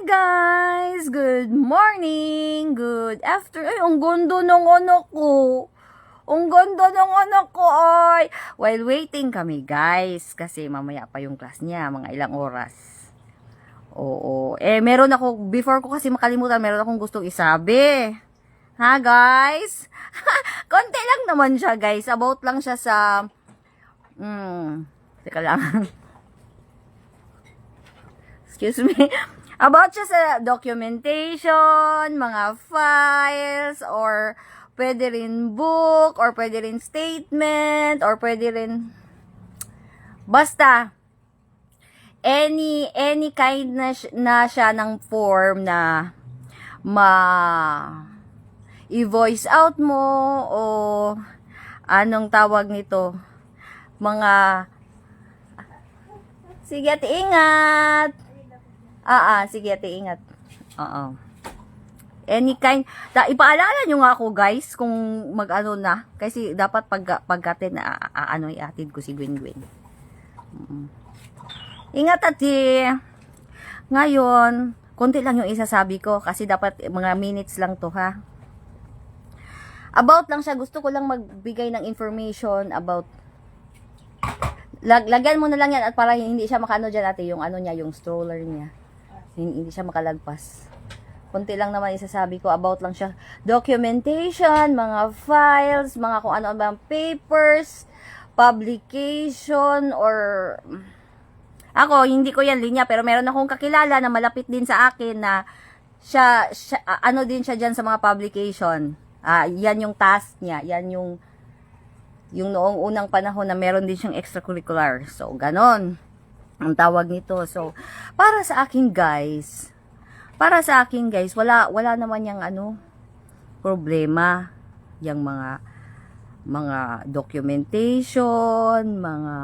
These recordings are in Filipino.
guys! Good morning! Good afternoon! Ay, ang ganda ng anak ko! Ang ganda ng anak ko ay! While waiting kami guys, kasi mamaya pa yung class niya, mga ilang oras. Oo. Meron ako, before ko kasi makalimutan, meron akong gustong isabi. Ha guys? Konti lang naman siya guys. About lang siya sa... teka lang. Excuse me. About siya sa documentation, mga files, or pwede rin book, or pwede rin statement, or pwede rin basta any kind na siya ng form na i-voice out mo o anong tawag nito, mga sige at ingat. Sige ate, ingat. Any kind. Ipaalala nyo nga ako guys kung mag-ano na. Kasi dapat pagkatin iatid ko si Gwen. Ingat ate. Ngayon, konti lang yung isasabi ko kasi dapat mga minutes lang to ha. About lang siya. Gusto ko lang magbigay ng information about lagyan mo na lang yan at para hindi siya makaano dyan ate, yung ano niya, yung stroller niya. Hindi siya makalagpas. Kunti lang naman isasabi ko, about lang siya. Documentation, mga files, mga kung ano bang papers, publication, or... Ako, hindi ko yan linya, pero meron akong kakilala na malapit din sa akin na siya ano din siya dyan sa mga publication. Yan yung task niya. Yan yung noong unang panahon na meron din siyang extracurricular. So, ganon ang tawag nito. So, para sa akin guys, wala naman yung problema yung mga documentation, mga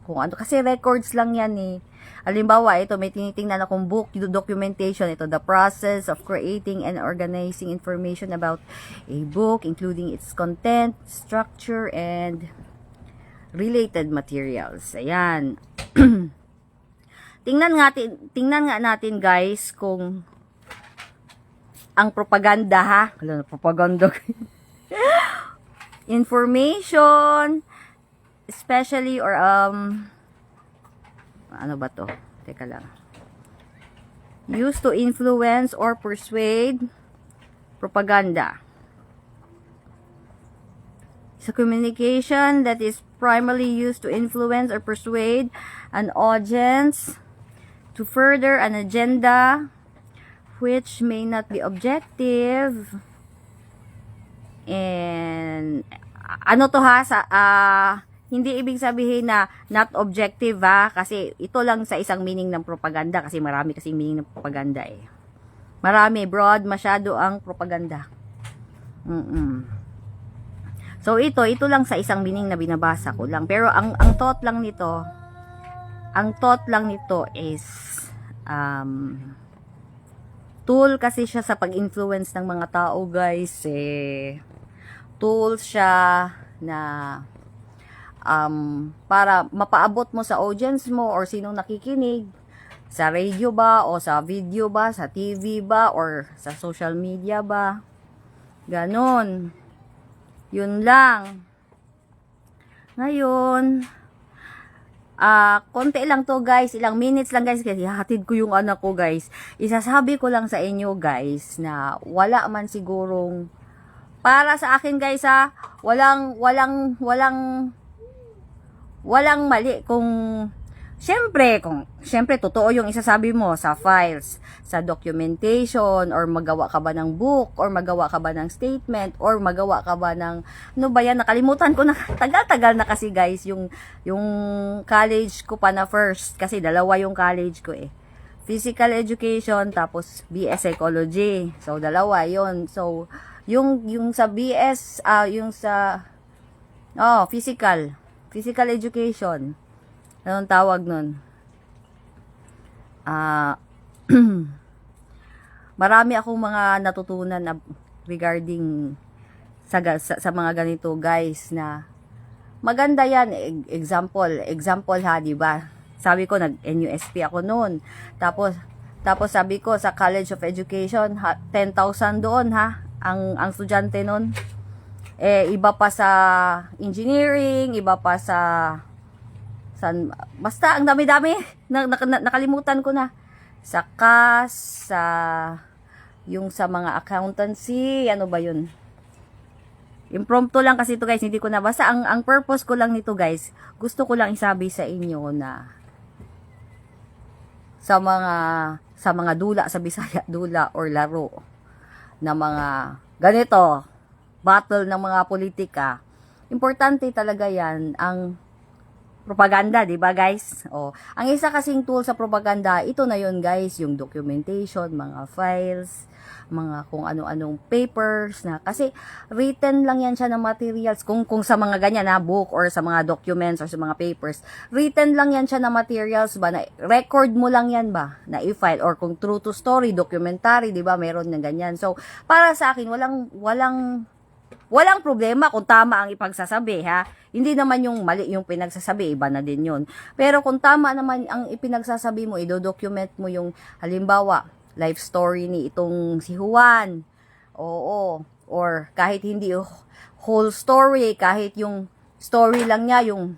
kung ano, kasi records lang yan eh. Halimbawa, ito may tinitingnan akong book, documentation, ito the process of creating and organizing information about a book, including its content, structure, and related materials. Ayan. Tingnan nga natin guys kung ang propaganda ha. Propaganda. Information, especially or ano ba to? Teka lang. Used to influence or persuade, propaganda. So communication that is primarily used to influence or persuade an audience to further an agenda which may not be objective. And ano to ha, hindi ibig sabihin na not objective ha, kasi ito lang sa isang meaning ng propaganda, kasi marami kasing meaning ng propaganda eh. Marami, broad masyado ang propaganda. So ito lang sa isang meaning na binabasa ko lang, pero ang thought lang nito is tool kasi siya sa pag-influence ng mga tao guys eh. Tool siya na para mapaabot mo sa audience mo or sinong nakikinig, sa radio ba o sa video ba, sa TV ba or sa social media ba, ganon. Yun lang. Ngayon konti lang to guys, ilang minutes lang guys, kasi hatid ko yung anak ko guys. Isasabi ko lang sa inyo guys na wala man sigurong, para sa akin guys ha, walang mali kung syempre totoo yung isasabi mo sa files, sa documentation, or magawa ka ba ng book, or magawa ka ba ng statement, or magawa ka ba ng ano ba yan, nakalimutan ko na, tagal na kasi guys, yung college ko pa na first, kasi dalawa yung college ko eh, physical education tapos BS psychology, so dalawa yon. So yung sa BS yung sa physical education, anong tawag nun? Marami akong mga natutunan na regarding sa mga ganito guys, na maganda yan. Example ha, di ba? Sabi ko nag-NUSP ako noon. Tapos Tapos sabi ko sa College of Education, 10,000 doon ha, ang estudyante nun. Iba pa sa engineering, iba pa sa basta ang dami-dami, nakalimutan ko na. Sa CAS, sa yung sa mga accountancy, ano ba yun? Impromptu lang kasi ito guys, hindi ko nabasa. Ang purpose ko lang nito guys, gusto ko lang isabi sa inyo na sa mga dula sa Bisaya, dula or laro na mga ganito, battle ng mga politika, importante talaga yan ang propaganda, di ba guys? Ang isa kasing tool sa propaganda, ito na yun guys, yung documentation, mga files, mga kung ano-anong papers na, kasi written lang yan siya ng materials, kung sa mga ganyan na book or sa mga documents or sa mga papers, written lang yan siya ng materials ba, na record mo lang yan ba, na i-file, or kung true to story, documentary, di ba, meron ng ganyan. So, para sa akin, walang problema kung tama ang ipagsasabi, ha? Hindi naman yung mali yung pinagsasabi, iba na din yun. Pero kung tama naman ang ipinagsasabi mo, i-document mo yung, halimbawa, life story ni itong si Juan. Oo. Or kahit hindi whole story, kahit yung story lang niya, yung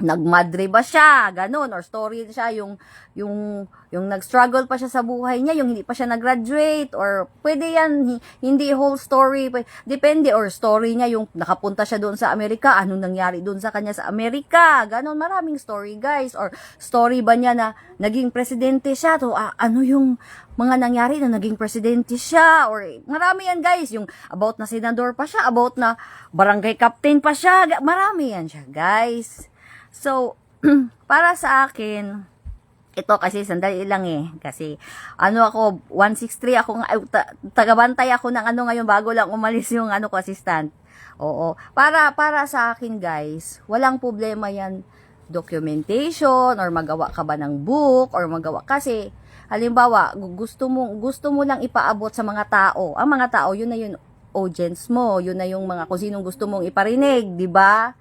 nagmadre ba siya, ganun, or story siya, yung nag-struggle pa siya sa buhay niya, yung hindi pa siya nag-graduate, or pwede yan, hindi whole story, depende, or story niya, yung nakapunta siya doon sa Amerika, anong nangyari doon sa kanya sa Amerika, ganun, maraming story guys, or story ba niya na naging presidente siya, to ano yung mga nangyari na naging presidente siya, or marami yan guys, yung about na senador pa siya, about na barangay captain pa siya, marami yan siya guys. So, para sa akin, ito kasi sandali lang kasi ako 163 ako, tagabantay ako ng ngayon bago lang umalis yung ko assistant. Oo, para sa akin guys, walang problema yan, documentation or magawa ka ba ng book or magawa, kasi halimbawa gusto mo lang ipaabot sa mga tao. Ang mga tao, yun na yung audience mo, yun na yung mga kung sinong gusto mong iparinig, di ba?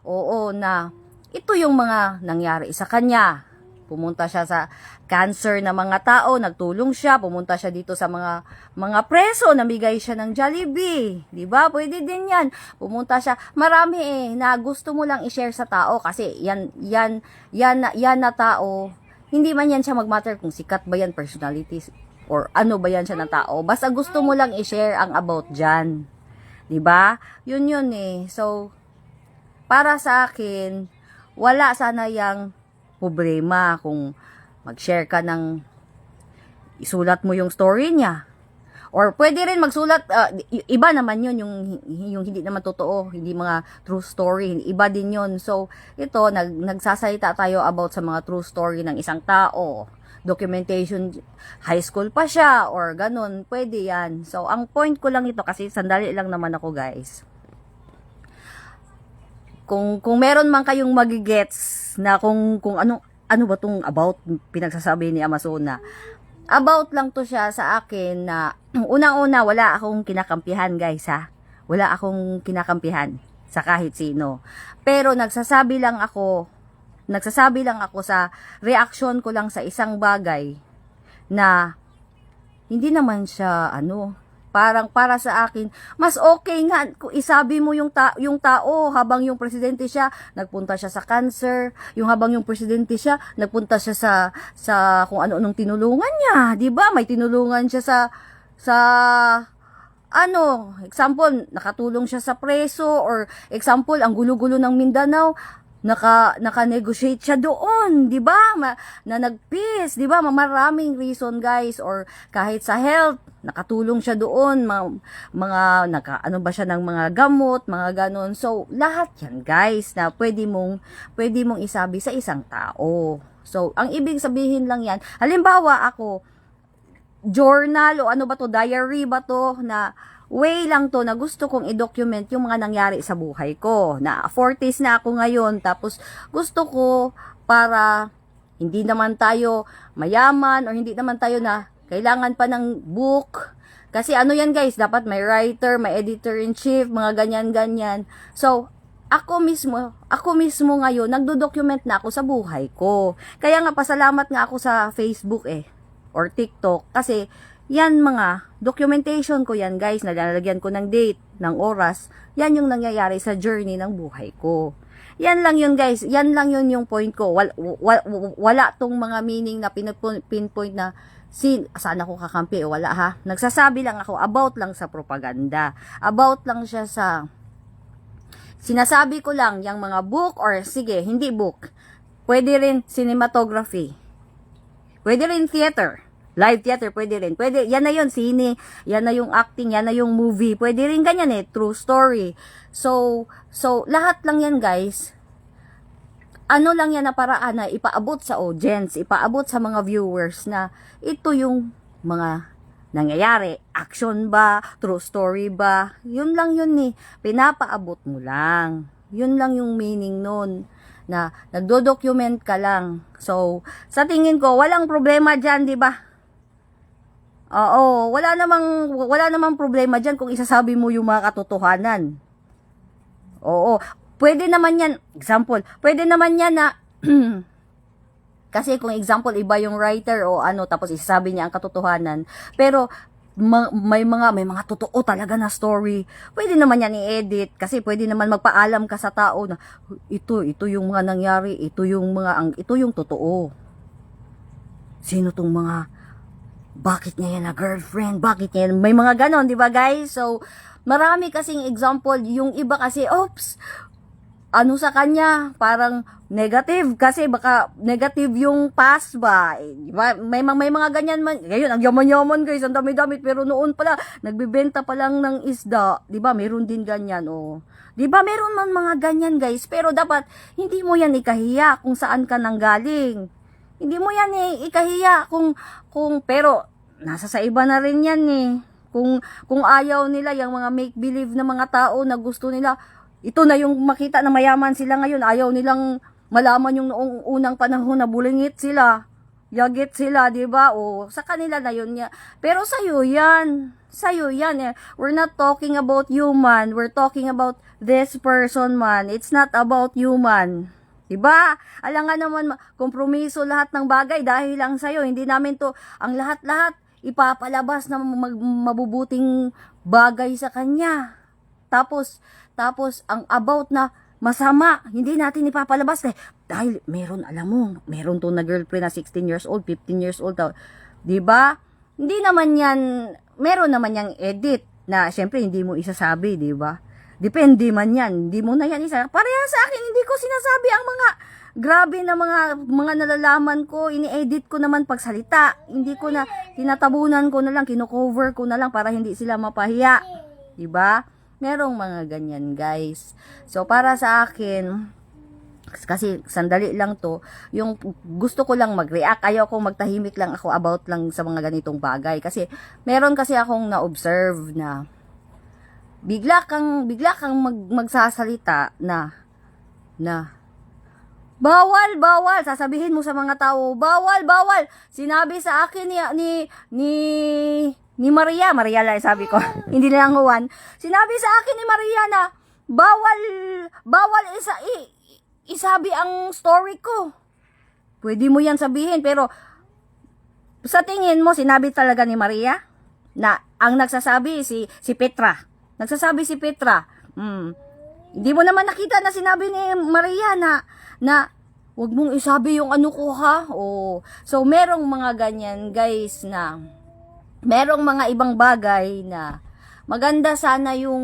Oo, na ito yung mga nangyari sa kanya. Pumunta siya sa cancer na mga tao, nagtulong siya, pumunta siya dito sa mga preso, namigay siya ng Jollibee, 'di ba? Pwede din 'yan. Pumunta siya, marami na gusto mo lang i-share sa tao kasi yan na tao. Hindi man yan siya magmatter kung sikat ba yan, personalities or ano ba yan siya na tao. Basta gusto mo lang i-share ang about diyan. 'Di ba? Yun So para sa akin, wala sana yang problema kung mag-share ka ng isulat mo yung story niya. Or pwede rin magsulat, iba naman yun, yung hindi naman totoo, hindi mga true story, iba din yun. So, ito, nagsasalita tayo about sa mga true story ng isang tao. Documentation, high school pa siya, or ganun, pwede yan. So, ang point ko lang ito, kasi sandali lang naman ako guys. Kung meron man kayong magigets na kung ano ba tong about pinagsasabi ni Amazona, about lang to siya sa akin na unang-una wala akong kinakampihan guys ha. Wala akong kinakampihan sa kahit sino. Pero nagsasabi lang ako sa reaction ko lang sa isang bagay na hindi naman siya parang para sa akin, mas okay nga kung isabi mo yung tao habang yung presidente siya, nagpunta siya sa cancer, yung habang yung presidente siya, nagpunta siya sa kung ano-anong tinulungan niya, 'di ba? May tinulungan siya sa example, nakatulong siya sa preso, or example, ang gulo-gulo ng Mindanao, naka-negotiate siya doon, 'di ba? Na nag-peace, 'di ba? Maraming reason, guys, or kahit sa health, nakatulong siya doon, ba siya ng mga gamot, mga ganon. So, lahat 'yan, guys, na pwede mong isabi sa isang tao. So, ang ibig sabihin lang 'yan, halimbawa ako, journal o diary ba to, na way lang to na gusto kong i-document yung mga nangyari sa buhay ko. Na 40s na ako ngayon, tapos gusto ko para hindi naman tayo mayaman or hindi naman tayo na kailangan pa ng book. Kasi yan guys, dapat may writer, may editor-in-chief, mga ganyan-ganyan. So, ako mismo ngayon, nagdo-document na ako sa buhay ko. Kaya nga, pasalamat nga ako sa Facebook or TikTok kasi yan mga documentation ko yan guys, nalalagyan ko ng date, ng oras, yan yung nangyayari sa journey ng buhay ko. Yan lang yun guys, yan lang yun yung point ko. Wala tong mga meaning na pinpoint na saan ako kakampi, wala ha. Nagsasabi lang ako about lang sa propaganda. About lang siya sa sinasabi ko lang yung mga book or sige, hindi book. Pwede rin cinematography. Pwede rin theater. Live theater, pwede rin. Pwede, yan na yun, sine. Yan na yung acting, yan na yung movie. Pwede rin ganyan true story. So, lahat lang yan guys. Ano lang yan na paraan na ipaabot sa audience, ipaabot sa mga viewers na ito yung mga nangyayari. Action ba? True story ba? Yun lang yun Pinapaabot mo lang. Yun lang yung meaning nun. Na nagdo-document ka lang. So, sa tingin ko, walang problema dyan, di ba? Oo, wala namang problema dyan kung isasabi mo yung mga katotohanan. Oo, pwede naman yan, example, pwede naman yan na, kasi kung example, iba yung writer o tapos isasabi niya ang katotohanan, pero may mga totoo talaga na story, pwede naman yan i-edit, kasi pwede naman magpaalam ka sa tao na, ito yung mga nangyari, ito yung totoo. Sino tong mga bakit niya yan na girlfriend? Bakit niya yan? May mga ganon, di ba guys? So, marami kasing example. Yung iba kasi, oops, sa kanya, parang negative. Kasi baka negative yung past ba? Di ba? May mga ganyan man. Ngayon, ang yaman-yaman guys, ang dami-damit. Pero noon pala, nagbibenta pa lang ng isda. Di ba? Meron din ganyan, Di ba? Meron man mga ganyan guys. Pero dapat, hindi mo yan ikahiya kung saan ka nanggaling. Hindi mo yan ikahiya pero nasa sa iba na rin yan Kung ayaw nila yung mga make-believe na mga tao na gusto nila, ito na yung makita na mayaman sila ngayon, ayaw nilang malaman yung noong unang panahon na bulingit sila, yagit sila, di ba? O sa kanila na yun niya. Pero sa'yo yan. We're not talking about human. We're talking about this person man. It's not about human. Diba? Alam nga naman, kompromiso lahat ng bagay dahil lang sa'yo. Hindi namin to, ang lahat-lahat, ipapalabas na mabubuting bagay sa kanya. Tapos, ang about na masama, hindi natin ipapalabas dahil meron to na girlfriend na 16 years old, 15 years old. Diba? Hindi naman yan, meron naman yang edit na syempre hindi mo isasabi, diba? Depende man yan. Hindi mo na yan isa. Pareha sa akin, hindi ko sinasabi ang mga grabe na mga nalalaman ko. Ini-edit ko naman pagsalita. Hindi ko na, tinatabunan ko na lang, kino-cover ko na lang para hindi sila mapahiya. Diba? Merong mga ganyan, guys. So, para sa akin, kasi sandali lang to, yung gusto ko lang mag-react, ayaw kong magtahimik lang ako about lang sa mga ganitong bagay. Kasi, meron kasi akong na-observe na, bigla kang magsasalita na bawal sasabihin mo sa mga tao, bawal sinabi sa akin ni Maria lang sabi ko hindi lang Juan, sinabi sa akin ni Maria na bawal isabi ang story ko. Pwede mo yan sabihin, pero sa tingin mo sinabi talaga ni Maria na ang nagsasabi si Petra. Nagsasabi si Petra, hindi mo naman nakita na sinabi ni Maria na wag mong isabi yung ano ko ha. So, merong mga ganyan guys na, merong mga ibang bagay na maganda sana yung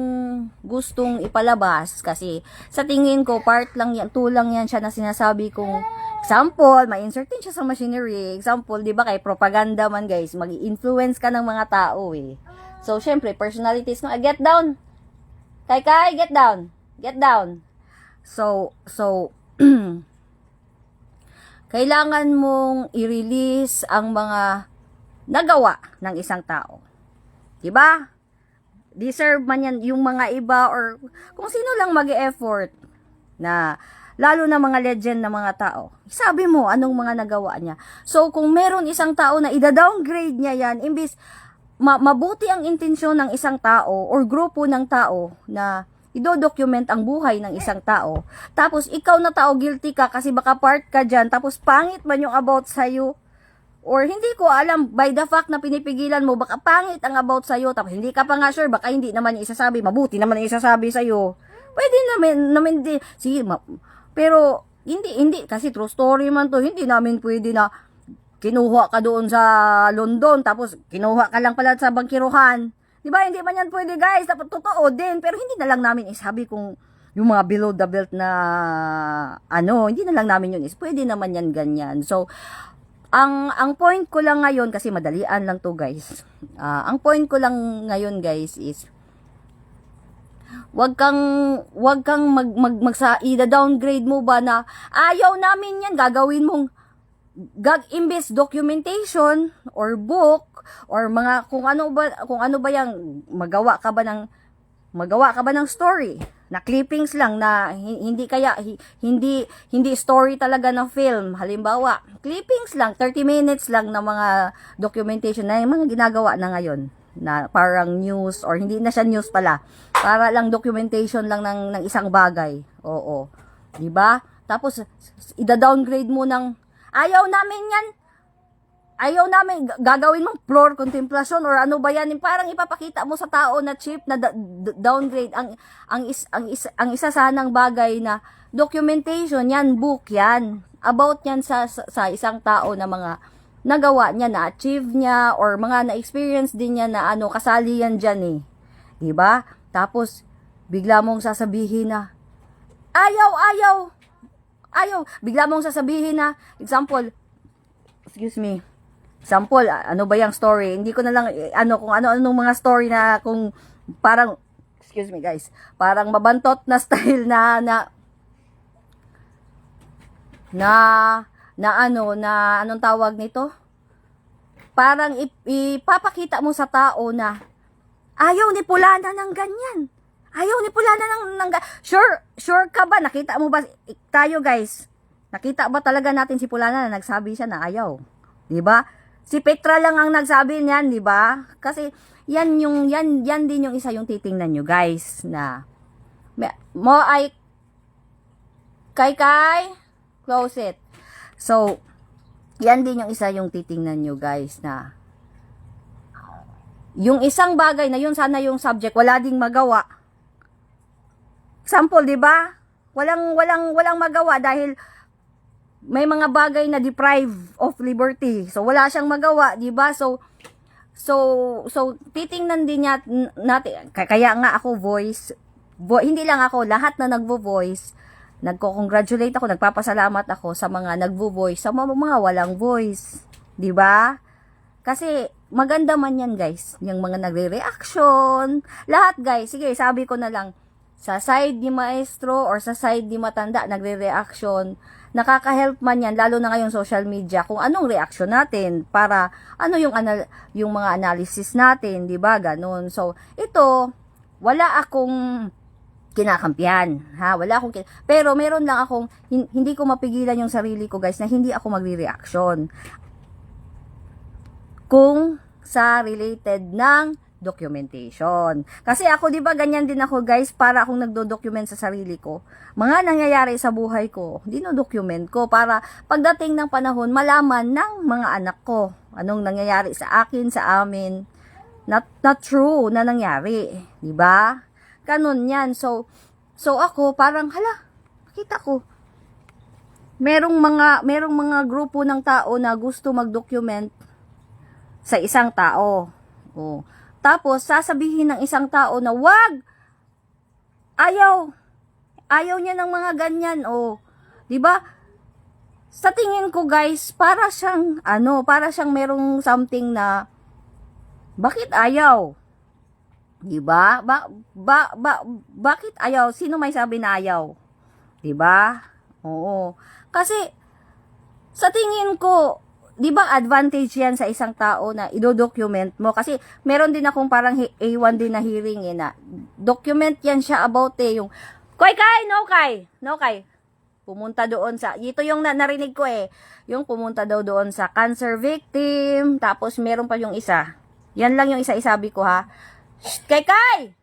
gustong ipalabas. Kasi sa tingin ko, part lang yan, tulang yan siya na sinasabi kong, example, ma-insert din siya sa machinery. Example, di ba kay propaganda man guys, mag-influence ka ng mga tao So, syempre, personalities mo, get down. Kai, get down. Get down. So, kailangan mong i-release ang mga nagawa ng isang tao. Diba? Deserve man yan yung mga iba or kung sino lang mag-e-effort na, lalo na mga legend na mga tao. Sabi mo, anong mga nagawa niya. So, kung meron isang tao na ida-downgrade niya yan, imbis mabuti ang intensyon ng isang tao or grupo ng tao na ido-document ang buhay ng isang tao. Tapos ikaw na tao guilty ka kasi baka part ka dyan. Tapos pangit man yung about sa'yo. Or hindi ko alam, by the fact na pinipigilan mo, baka pangit ang about sa'yo, tapos hindi ka pa nga sure, baka hindi naman yung isasabi, mabuti naman yung isasabi sa'yo. Pwede namin di, sige, pero, hindi, kasi true story man to, hindi namin pwede na, kinuha ka doon sa London, tapos kinuha ka lang pala sa bangkiruhan. Diba, hindi man yan pwede guys, dapat totoo din, pero hindi na lang namin isabi kung, yung mga below the belt na, hindi na lang namin yun is, pwede naman yan ganyan. So, ang point ko lang ngayon, kasi madalian lang to guys, ang point ko lang ngayon guys is, wag kang i-downgrade mo ba na, ayaw namin yan, gagawin mong, imbes documentation, or book, or mga, kung ano ba yung, magawa ka ba ng story, na clippings lang na hindi story talaga ng film. Halimbawa, clippings lang, 30 minutes lang na mga documentation na yung mga ginagawa na ngayon na parang news or hindi na siya news pala. Para lang documentation lang ng isang bagay. Oo. 'Di ba? Tapos ida-downgrade mo ng ayaw namin gagawin mong floor contemplation or ano ba yan, parang ipapakita mo sa tao na cheap na downgrade ang isa sanang bagay na documentation yan, book yan, about yan sa isang tao na mga nagawa niya, na achieve niya or mga na-experience din niya na kasali yan dyan eh, di ba? Tapos bigla mong sasabihin na ayaw, bigla mong sasabihin na example, ano ba yung story? Hindi ko na lang, kung ano-anong mga story na, kung parang, excuse me guys, parang mabantot na style anong tawag nito? Parang ipapakita mo sa tao na, ayaw ni Pulana ng ganyan. Ayaw ni Pulana ng sure ka ba? Nakita mo ba, tayo guys, nakita ba talaga natin si Pulana na nagsabi siya na ayaw? Diba? Si Petra lang ang nagsabi niyan, di ba? Kasi yan din yung isa yung titingnan nyo, guys, na mo ay kay close it. So, yan din yung isa yung titingnan nyo, guys, na yung isang bagay na yun sana yung subject, wala ding magawa. Example, di ba? Walang magawa dahil may mga bagay na deprive of liberty. So, wala siyang magawa, di ba? So, titingnan din natin, kaya nga ako hindi lang ako, lahat na nagvo-voice, nagko-congratulate ako, nagpapasalamat ako sa mga nagvo-voice, sa mga walang voice. Di ba? Kasi, maganda man yan, guys. Yung mga nagre-reaction, lahat, guys. Sige, sabi ko na lang, sa side ni maestro or sa side ni matanda, nagre-reaction, nakaka-help man yan, lalo na ngayong social media, kung anong reaction natin, para yung mga analysis natin, di ba, ganun. So, ito, wala akong kinakampihan, ha, pero meron lang akong, hindi ko mapigilan yung sarili ko, guys, na hindi ako magre-reaction. Kung sa related ng documentation. Kasi ako, di ba, ganyan din ako, guys, para akong nagdo-document sa sarili ko. Mga nangyayari sa buhay ko, dino-document ko para pagdating ng panahon, malaman ng mga anak ko anong nangyayari sa akin, sa amin, not true na nangyari. Di ba? Ganun yan. So ako, parang, nakita ko, merong mga grupo ng tao na gusto mag-document sa isang tao. Oh. Tapos, sasabihin ng isang tao na, wag! Ayaw niya ng mga ganyan, oh. 'Di ba? Sa tingin ko, guys, para siyang merong something na bakit ayaw? 'Di ba? Bakit ayaw? Sino may sabi na ayaw? 'Di ba? Oo. Kasi sa tingin ko, 'di ba advantage yan sa isang tao na ido-document mo? Kasi meron din akong parang A1 din na hearing na document yan siya about yung no kay. Pumunta doon sa, ito yung narinig ko yung pumunta daw doon sa cancer victim, tapos meron pa yung isa. Yan lang yung isa-isabi ko, ha. Shh, kay!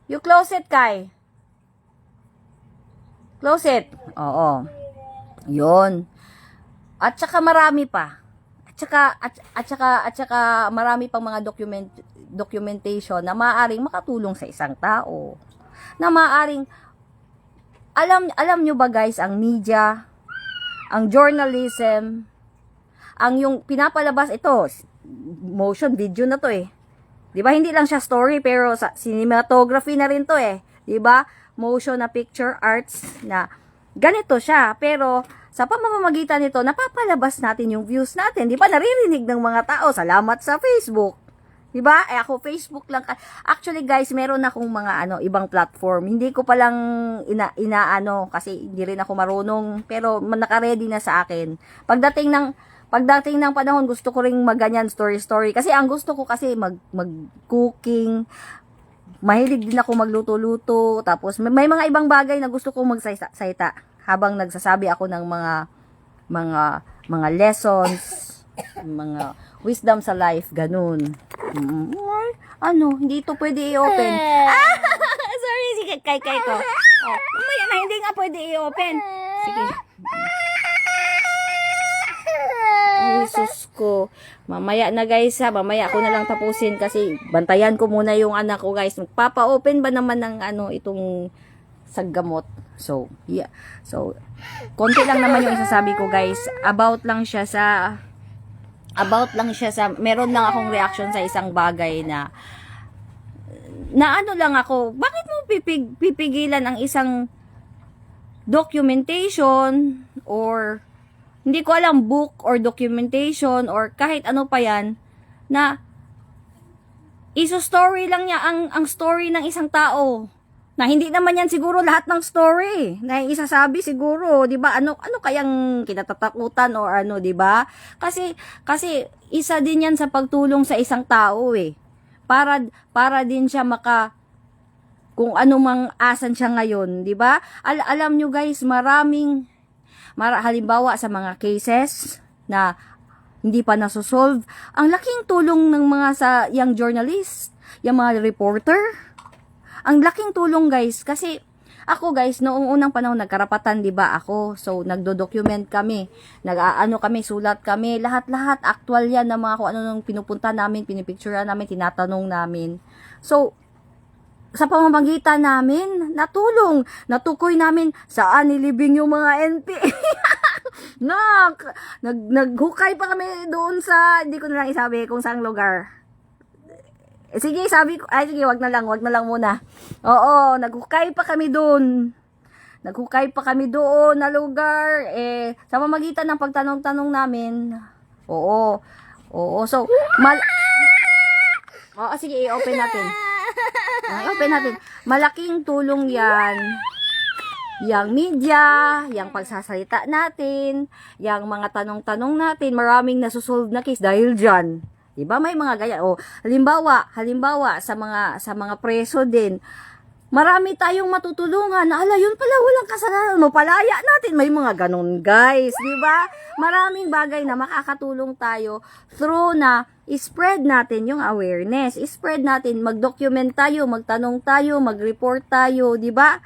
You close it, kay. Close it. Oo. Yun. At saka marami pa. At saka marami pang mga documentation na maaaring makatulong sa isang tao. Na maaaring alam nyo ba guys, ang media, ang journalism, ang yung pinapalabas ito, motion video na to eh. 'Di ba? Hindi lang siya story pero sa cinematography na rin to eh. 'Di ba? Motion na picture arts na ganito siya, pero sa pamamagitan nito napapalabas natin yung views natin. 'Di ba? Naririnig ng mga tao. Salamat sa Facebook. 'Di ba? Ako Facebook lang. Actually guys, meron akong mga ibang platform. Hindi ko pa lang inaano kasi hindi rin ako marunong, pero naka-ready na sa akin. Pagdating ng panahon, gusto ko ring magganyan story kasi ang gusto ko kasi mag-cooking. Mahilig din ako magluto-luto. Tapos may mga ibang bagay na gusto kong magsaita habang nagsasabi ako ng mga lessons, mga wisdom sa life, ganun. Hindi ito pwede i-open. Sorry, sige, kay ko. Mamaya na, hindi nga pwede i-open. Sige. Ay, sus ko. Mamaya na guys ha, mamaya ako na lang tapusin kasi bantayan ko muna yung anak ko guys. Magpapa-open ba naman ng itong saggamot. So, yeah. So, konti lang naman yung isasabi ko guys. About lang siya sa meron lang akong reaction sa isang bagay na lang ako, bakit mo pipigilan ang isang documentation or hindi ko alam, book or documentation or kahit ano pa yan, na iso-story lang niya ang story ng isang tao. Na hindi naman yan siguro lahat ng story na isasabi siguro, 'di ba? Ano kayang kinatatakutan or 'di ba? Kasi isa din yan sa pagtulong sa isang tao eh. Para din siya kung ano mang asan siya ngayon, 'di ba? Alam nyo guys, halimbawa sa mga cases na hindi pa nasosolve, ang laking tulong ng mga yung journalist, yung mga reporter. Ang laking tulong guys, kasi ako guys, noong unang panahon nagkarapatan, 'di ba ako? So nagdo-document kami, kami, sulat kami, lahat-lahat actual 'yan ng mga kung ano nung pinupunta namin, pinipicturean namin, tinatanong namin. So sa pamamagitan namin, natukoy namin saan nilibing yung mga NP. Naghukay pa kami doon sa, hindi ko na lang isabi kung saang lugar. Sige, sabi ko, sige, wag na lang muna. Oo, naghukay pa kami doon na lugar, sa pamamagitan ng pagtanong-tanong namin. Oo, so, sige, i-open natin. Malaking tulong yan. Yang media, yang pagsasalita natin, yang mga tanong-tanong natin, maraming nasusolve na case dahil dyan. Diba? May mga gaya. Halimbawa, sa mga preso din, marami tayong matutulungan. Yun pala, walang kasalanan. Mapalaya natin. May mga ganun, guys. Diba? Maraming bagay na makakatulong tayo through na spread natin yung awareness. Spread natin, mag-document tayo, magtanong tayo, mag-report tayo. Diba?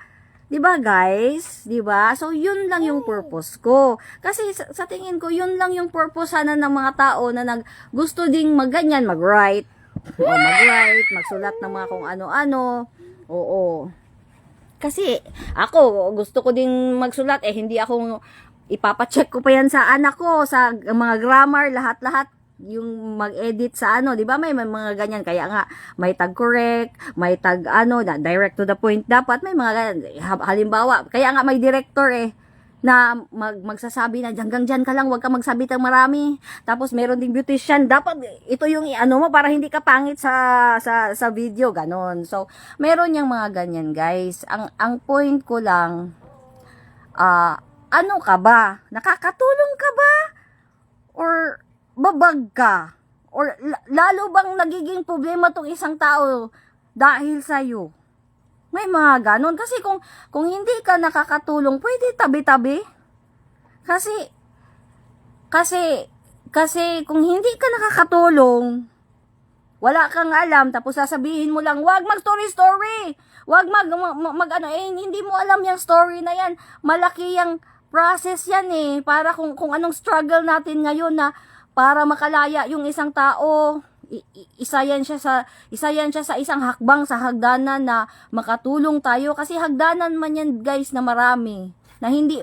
Diba guys? Diba? So, yun lang yung purpose ko. Kasi sa tingin ko, yun lang yung purpose sana ng mga tao na gusto ding magganyan, mag-write, magsulat ng mga kung ano-ano. Oo. Kasi, ako, gusto ko ding magsulat, hindi ako, ipapacheck ko pa yan sa anak ko, sa mga grammar, lahat-lahat, yung mag-edit sa di ba? May mga ganyan, kaya nga may tag correct, may tag direct to the point dapat, may mga ganyan. Halimbawa, kaya nga may director na magsasabi na hanggang dyan ka lang, wag ka magsabi ng marami. Tapos meron ding beautician, dapat ito yung mo para hindi ka pangit sa video, ganon. So, meron yung mga ganyan, guys. Ang point ko lang, ano ka ba? Nakakatulong ka ba? Or babag ka? Or lalo bang nagiging problema tong isang tao dahil sa'yo? May mga ganon. Kasi kung hindi ka nakakatulong, pwede tabi-tabi. Kasi kung hindi ka nakakatulong, wala kang alam, tapos sasabihin mo lang, wag mag-story-story. Wag hindi mo alam yung story na yan. Malaki yung process yan eh. Para kung anong struggle natin ngayon na para makalaya yung isang tao, isa yan siya sa isang hakbang sa hagdanan na makatulong tayo. Kasi hagdanan man yan guys na marami. Na hindi,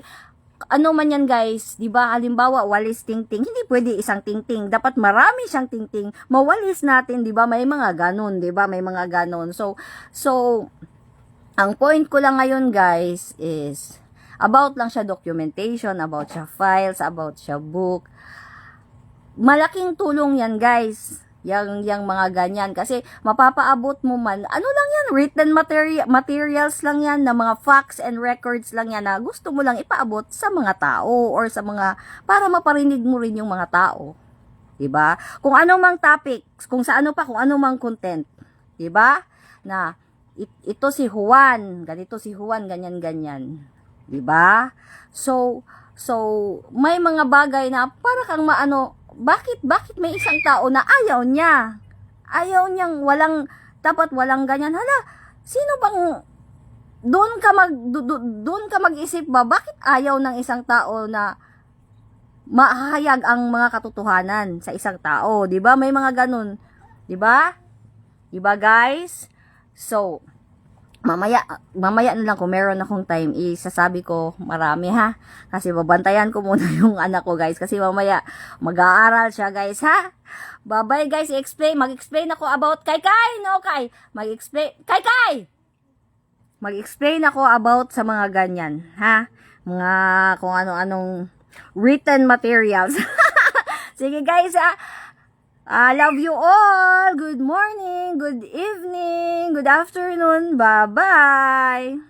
ano man yan guys, di ba? Halimbawa, walis tingting. Hindi pwede isang tingting. Dapat marami siyang tingting. Mawalis natin, di ba? May mga ganon, di ba? May mga ganon. So, ang point ko lang ngayon guys is, about lang siya documentation, about siya files, about siya book. Malaking tulong yan guys, yang mga ganyan, kasi mapapaabot mo man, ano lang yan, written materials lang yan, na mga facts and records lang yan, na gusto mo lang ipaabot sa mga tao, or sa mga, para maparinig mo rin yung mga tao, diba? Kung ano mang topic, kung sa ano pa, kung ano mang content, diba? Na, ito si Juan, ganito si Juan, ganyan, diba? So, may mga bagay na, para kang maano, bakit may isang tao na ayaw niyang dapat walang ganyan. Hala, sino bang, doon ka mag-isip ba, bakit ayaw ng isang tao na mahayag ang mga katotohanan sa isang tao, 'di ba? May mga ganun, 'di ba? 'Di ba, guys? So, mamaya na lang kung meron akong time, isasabi ko marami ha, kasi babantayan ko muna yung anak ko guys, kasi mamaya mag-aaral siya guys ha. Bye bye guys, mag-explain ako about Kai, no Kai, mag-explain ako about sa mga ganyan ha, mga kung ano-anong written materials. Sige guys ha, I love you all. Good morning, good evening, good afternoon. Bye-bye.